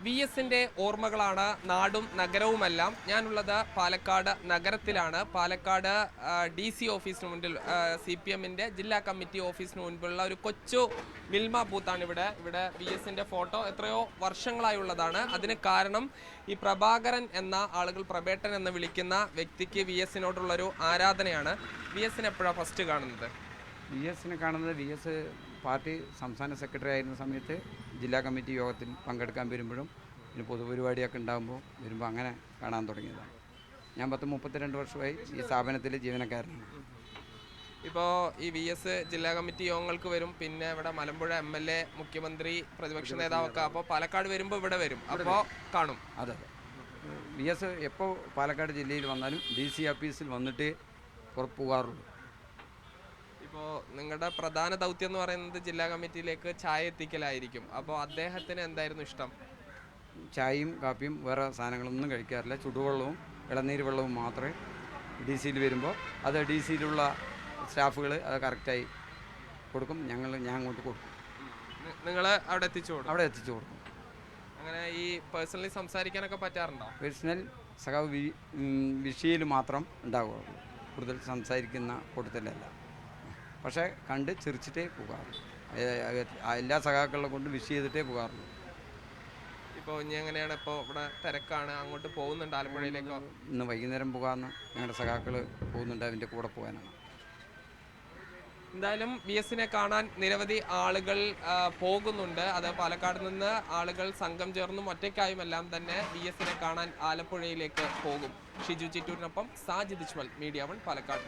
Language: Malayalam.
VSന്റെ ഓർമ്മകളാണ് നാടും നഗരവുമെല്ലാം. ഞാനുള്ളത് പാലക്കാട് നഗരത്തിലാണ്. പാലക്കാട് DC ഓഫീസിന് മുൻപിൽ CPMന്റെ ജില്ലാ കമ്മിറ്റി ഓഫീസിന് മുൻപിലുള്ള ഒരു കൊച്ചു മിൽമ ബൂത്താണ് ഇവിടെ. VSന്റെ ഫോട്ടോ എത്രയോ വർഷങ്ങളായുള്ളതാണ്. അതിന് കാരണം ഈ പ്രഭാകരൻ എന്ന ആളുകൾ പ്രബേട്ടൻ എന്ന് വിളിക്കുന്ന വ്യക്തിക്ക് VSനോടുള്ളൊരു ആരാധനയാണ്. VSനെ എപ്പോഴാണ് ഫസ്റ്റ് കാണുന്നത്? VSനെ കാണുന്നത് VS പാർട്ടി സംസ്ഥാന സെക്രട്ടറി ആയിരുന്ന സമയത്ത് ജില്ലാ കമ്മിറ്റി യോഗത്തിൽ പങ്കെടുക്കാൻ വരുമ്പോഴും പിന്നെ പൊതുപരിപാടിയൊക്കെ ഉണ്ടാകുമ്പോൾ വരുമ്പോൾ അങ്ങനെ കാണാൻ തുടങ്ങിയതാണ്. ഞാൻ 32 വർഷമായി ഈ സ്ഥാപനത്തിൽ ജീവനക്കാരനാണ്. ഇപ്പോൾ ഈ VS ജില്ലാ കമ്മിറ്റി യോഗങ്ങൾക്ക് വരും, പിന്നെ ഇവിടെ മലമ്പുഴ MLA, മുഖ്യമന്ത്രി, പ്രതിപക്ഷ നേതാവൊക്കെ അപ്പോൾ പാലക്കാട് വരുമ്പോൾ ഇവിടെ വരും, അപ്പോൾ കാണും. അതെ, VS എപ്പോൾ പാലക്കാട് ജില്ലയിൽ വന്നാലും DC ഓഫീസിൽ വന്നിട്ട് പോകാറുള്ളൂ. ഇപ്പോൾ നിങ്ങളുടെ പ്രധാന ദൗത്യം എന്ന് പറയുന്നത് ജില്ലാ കമ്മിറ്റിയിലേക്ക് ചായ എത്തിക്കലായിരിക്കും. അപ്പോൾ അദ്ദേഹത്തിന് എന്തായിരുന്നു ഇഷ്ടം? ചായയും കാപ്പിയും വേറെ സാധനങ്ങളൊന്നും കഴിക്കാറില്ല. ചുടുവെള്ളവും ഇളനീര് വെള്ളവും മാത്രമേ DCയിൽ വരുമ്പോൾ അത് DCയിലുള്ള സ്റ്റാഫുകൾ അത് കറക്റ്റായി കൊടുക്കും. ഞാൻ അങ്ങോട്ട് കൊടുക്കും. നിങ്ങൾ അവിടെ എത്തിച്ചു കൊടുക്കും. അങ്ങനെ ഈ പേഴ്സണലി സംസാരിക്കാനൊക്കെ പറ്റാറുണ്ടോ? പേഴ്സണൽ സഖാവ് വിഷയിൽ മാത്രം ഉണ്ടാകുള്ളൂ. കൂടുതൽ സംസാരിക്കുന്ന കൂട്ടത്തിലല്ല. പക്ഷേ കണ്ട് ചിരിച്ചിട്ടേ പോകാറുള്ളൂ. എല്ലാ സഖാക്കളെ കൊണ്ട് വിഷ് ചെയ്തിട്ടേ പോകാറുള്ളൂ. ഇപ്പോൾ ഇനി എങ്ങനെയാണ്? ഇപ്പോൾ ഇവിടെ തിരക്കാണ്, അങ്ങോട്ട് പോകുന്നുണ്ട് ആലപ്പുഴയിലേക്കോ? ഇന്ന് വൈകുന്നേരം പോകാമെന്ന് ഞങ്ങളുടെ സഖാക്കൾ പോകുന്നുണ്ട്, അതിൻ്റെ കൂടെ പോകാനാണ്. എന്തായാലും VSനെ കാണാൻ നിരവധി ആളുകൾ പോകുന്നുണ്ട്. അത് പാലക്കാട് നിന്ന് ആളുകൾ സംഘം ചേർന്നും ഒറ്റയ്ക്കായും എല്ലാം തന്നെ VSനെ കാണാൻ ആലപ്പുഴയിലേക്ക് പോകും. ഷിജു ചിറ്റൂരിനൊപ്പം സാജിദ് ഇജ്മൽ, മീഡിയ 1 പാലക്കാട്.